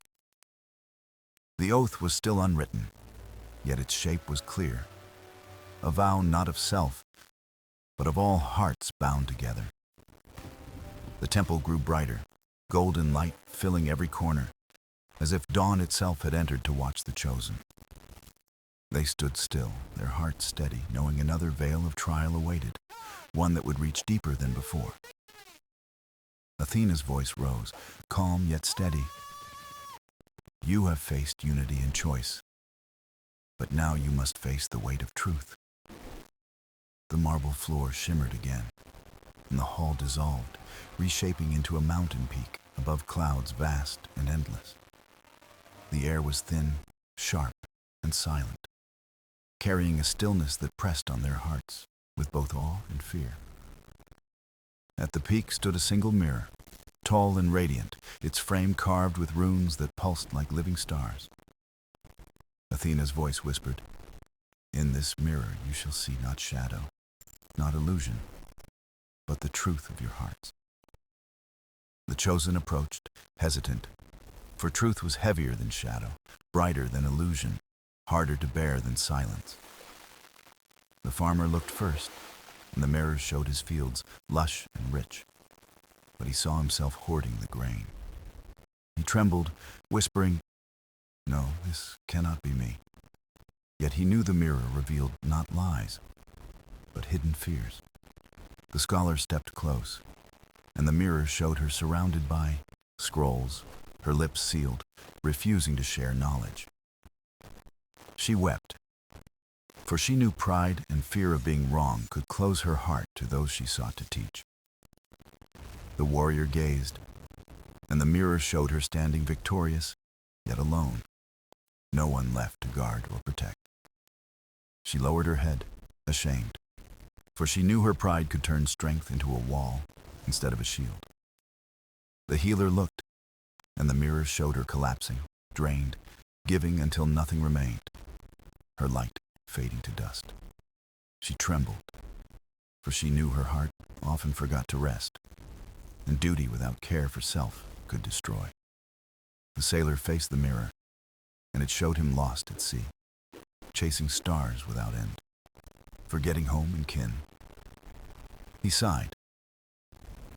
The oath was still unwritten, yet its shape was clear, a vow not of self, but of all hearts bound together. The temple grew brighter, golden light filling every corner, as if dawn itself had entered to watch the chosen. They stood still, their hearts steady, knowing another veil of trial awaited, one that would reach deeper than before. Athena's voice rose, calm yet steady. "You have faced unity and choice, but now you must face the weight of truth." The marble floor shimmered again, and the hall dissolved, reshaping into a mountain peak above clouds vast and endless. The air was thin, sharp, and silent, carrying a stillness that pressed on their hearts with both awe and fear. At the peak stood a single mirror, tall and radiant, its frame carved with runes that pulsed like living stars. Athena's voice whispered, "In this mirror you shall see not shadow, not illusion, but the truth of your hearts." The chosen approached, hesitant, for truth was heavier than shadow, brighter than illusion, harder to bear than silence. The farmer looked first, and the mirror showed his fields lush and rich, but he saw himself hoarding the grain. He trembled, whispering, "No, this cannot be me." Yet he knew the mirror revealed not lies, but hidden fears. The scholar stepped close, and the mirror showed her surrounded by scrolls, her lips sealed, refusing to share knowledge. She wept, for she knew pride and fear of being wrong could close her heart to those she sought to teach. The warrior gazed, and the mirror showed her standing victorious, yet alone, no one left to guard or protect. She lowered her head, ashamed, for she knew her pride could turn strength into a wall instead of a shield. The healer looked, and the mirror showed her collapsing, drained, giving until nothing remained. her light fading to dust. She trembled, for she knew her heart often forgot to rest, and duty without care for self could destroy. The sailor faced the mirror, and it showed him lost at sea, chasing stars without end, forgetting home and kin. He sighed,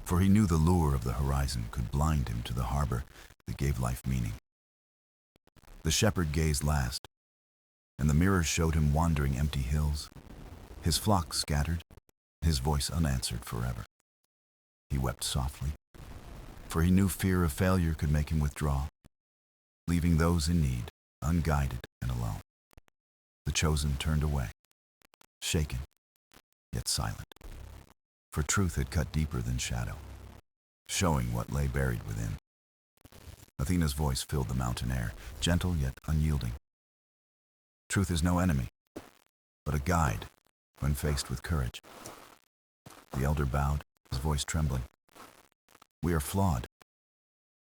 for he knew the lure of the horizon could blind him to the harbor that gave life meaning. The shepherd gazed last, and the mirror showed him wandering empty hills, his flock scattered, his voice unanswered forever. He wept softly, for he knew fear of failure could make him withdraw, leaving those in need unguided and alone. The chosen turned away, shaken, yet silent, for truth had cut deeper than shadow, showing what lay buried within. Athena's voice filled the mountain air, gentle yet unyielding. Truth is no enemy, but a guide when faced with courage. The elder bowed, his voice trembling. We are flawed,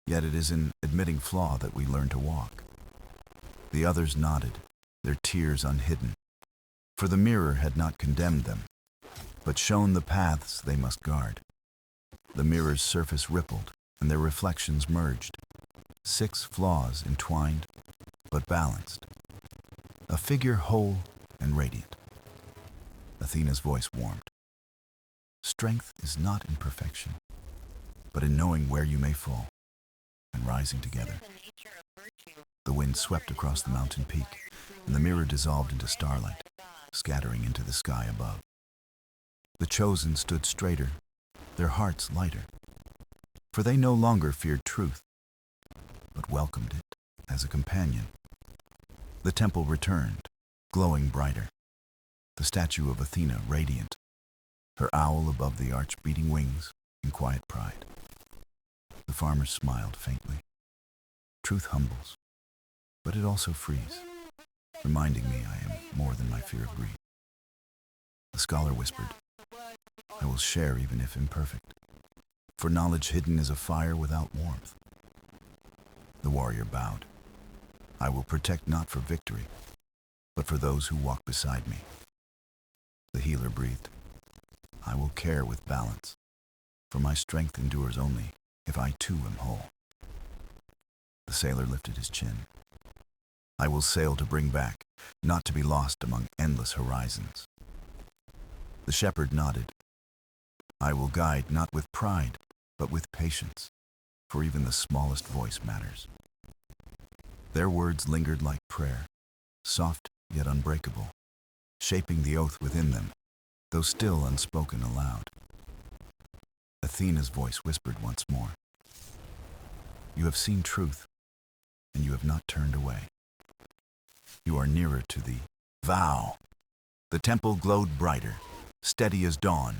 yet it is in admitting flaw that we learn to walk. The others nodded, their tears unhidden, for the mirror had not condemned them, but shown the paths they must guard. The mirror's surface rippled, and their reflections merged. 6 flaws entwined, but balanced. A figure whole and radiant. Athena's voice warmed. Strength is not in perfection, but in knowing where you may fall and rising together. The wind swept across the mountain peak, and the mirror dissolved into starlight, scattering into the sky above. The chosen stood straighter, their hearts lighter, for they no longer feared truth, but welcomed it as a companion. The temple returned, glowing brighter, the statue of Athena radiant, her owl above the arch beating wings in quiet pride. The farmer smiled faintly. Truth humbles, but it also frees, reminding me I am more than my fear of greed. The scholar whispered, I will share even if imperfect, for knowledge hidden is a fire without warmth. The warrior bowed. I will protect not for victory, but for those who walk beside me. The healer breathed. I will care with balance, for my strength endures only if I too am whole. The sailor lifted his chin. I will sail to bring back, not to be lost among endless horizons. The shepherd nodded. I will guide not with pride, but with patience, for even the smallest voice matters. Their words lingered like prayer, soft yet unbreakable, shaping the oath within them, though still unspoken aloud. Athena's voice whispered once more. You have seen truth, and you have not turned away. You are nearer to the vow. The temple glowed brighter, steady as dawn,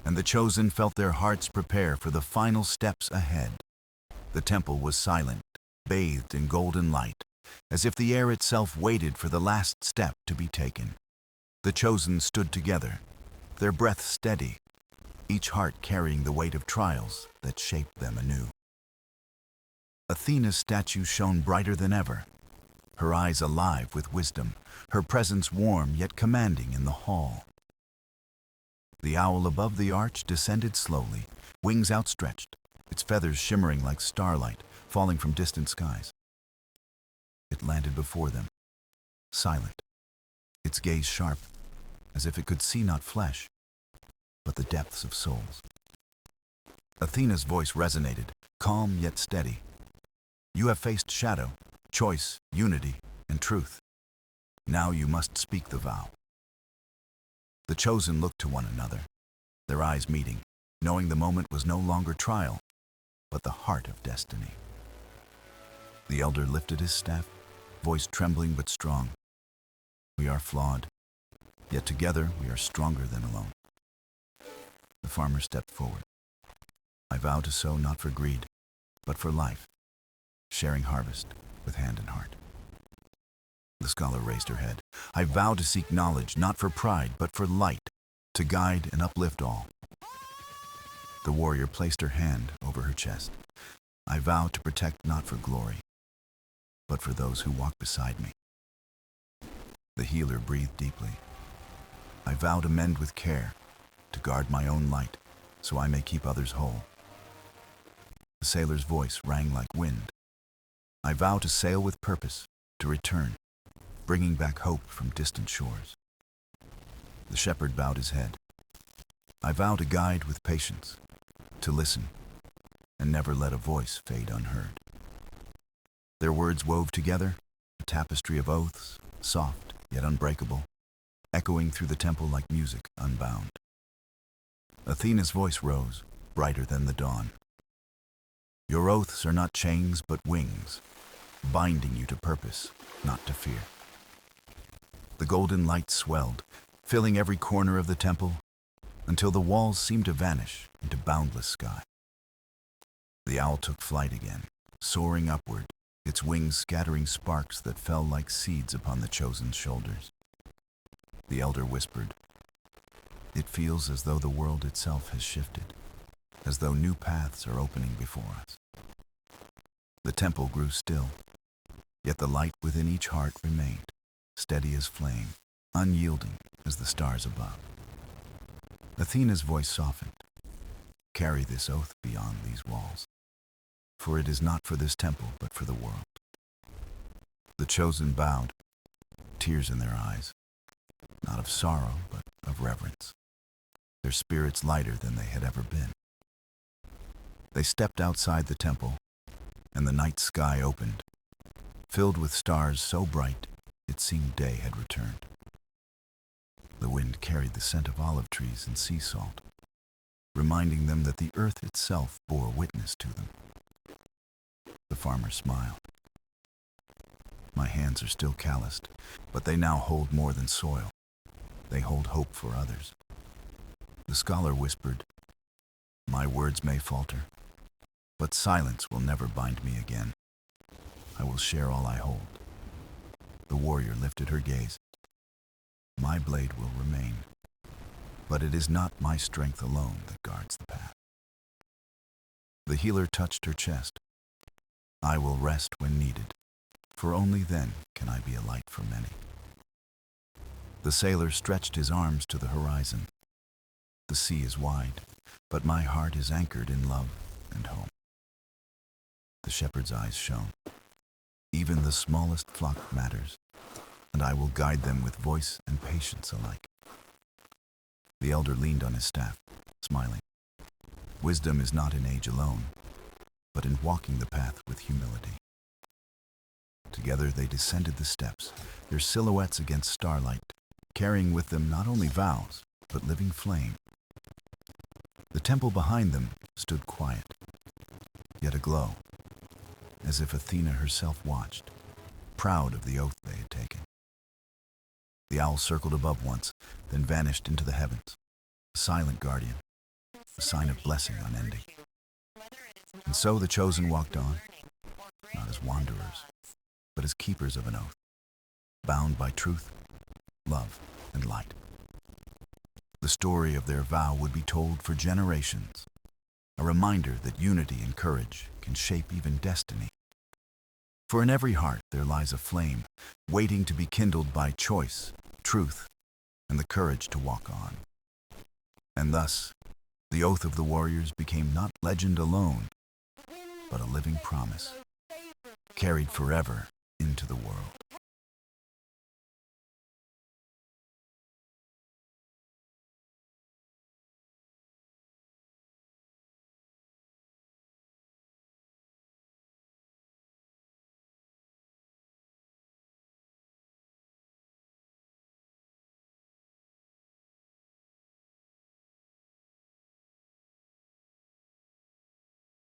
and the chosen felt their hearts prepare for the final steps ahead. The temple was silent, bathed in golden light, as if the air itself waited for the last step to be taken. The chosen stood together, their breath steady, each heart carrying the weight of trials that shaped them anew. Athena's statue shone brighter than ever, her eyes alive with wisdom, her presence warm yet commanding in the hall. The owl above the arch descended slowly, wings outstretched, its feathers shimmering like starlight falling from distant skies. It landed before them, silent, its gaze sharp, as if it could see not flesh, but the depths of souls. Athena's voice resonated, calm yet steady. You have faced shadow, choice, unity, and truth. Now you must speak the vow. The chosen looked to one another, their eyes meeting, knowing the moment was no longer trial, but the heart of destiny. The elder lifted his staff, voice trembling but strong. We are flawed, yet together we are stronger than alone. The farmer stepped forward. I vow to sow not for greed, but for life, sharing harvest with hand and heart. The scholar raised her head. I vow to seek knowledge, not for pride, but for light, to guide and uplift all. The warrior placed her hand over her chest. I vow to protect not for glory, but for those who walk beside me. The healer breathed deeply. I vow to mend with care, to guard my own light, so I may keep others whole. The sailor's voice rang like wind. I vow to sail with purpose, to return, bringing back hope from distant shores. The shepherd bowed his head. I vow to guide with patience, to listen, and never let a voice fade unheard. Their words wove together, a tapestry of oaths, soft yet unbreakable, echoing through the temple like music unbound. Athena's voice rose, brighter than the dawn. Your oaths are not chains but wings, binding you to purpose, not to fear. The golden light swelled, filling every corner of the temple, until the walls seemed to vanish into boundless sky. The owl took flight again, soaring upward, its wings scattering sparks that fell like seeds upon the chosen's shoulders. The elder whispered, "It feels as though the world itself has shifted, as though new paths are opening before us." The temple grew still, yet the light within each heart remained, steady as flame, unyielding as the stars above. Athena's voice softened. Carry this oath beyond these walls, for it is not for this temple but for the world. The chosen bowed, tears in their eyes, not of sorrow but of reverence, their spirits lighter than they had ever been. They stepped outside the temple, and the night sky opened, filled with stars so bright it seemed day had returned. The wind carried the scent of olive trees and sea salt, reminding them that the earth itself bore witness to them. The farmer smiled. My hands are still calloused, but they now hold more than soil. They hold hope for others. The scholar whispered, my words may falter, but silence will never bind me again. I will share all I hold. The warrior lifted her gaze. My blade will remain, but it is not my strength alone that guards the path. The healer touched her chest. I will rest when needed, for only then can I be a light for many. The sailor stretched his arms to the horizon. The sea is wide, but my heart is anchored in love and home. The shepherd's eyes shone. Even the smallest flock matters, and I will guide them with voice and patience alike. The elder leaned on his staff, smiling. Wisdom is not in age alone, but in walking the path with humility. Together they descended the steps, their silhouettes against starlight, carrying with them not only vows, but living flame. The temple behind them stood quiet, yet aglow, as if Athena herself watched, proud of the oath they had taken. The owl circled above once, then vanished into the heavens, a silent guardian, a sign of blessing unending. And so the chosen walked on, not as wanderers, but as keepers of an oath, bound by truth, love, and light. The story of their vow would be told for generations, a reminder that unity and courage can shape even destiny. For in every heart there lies a flame, waiting to be kindled by choice, truth, and the courage to walk on. And thus, the oath of the warriors became not legend alone, but a living promise, carried forever into the world.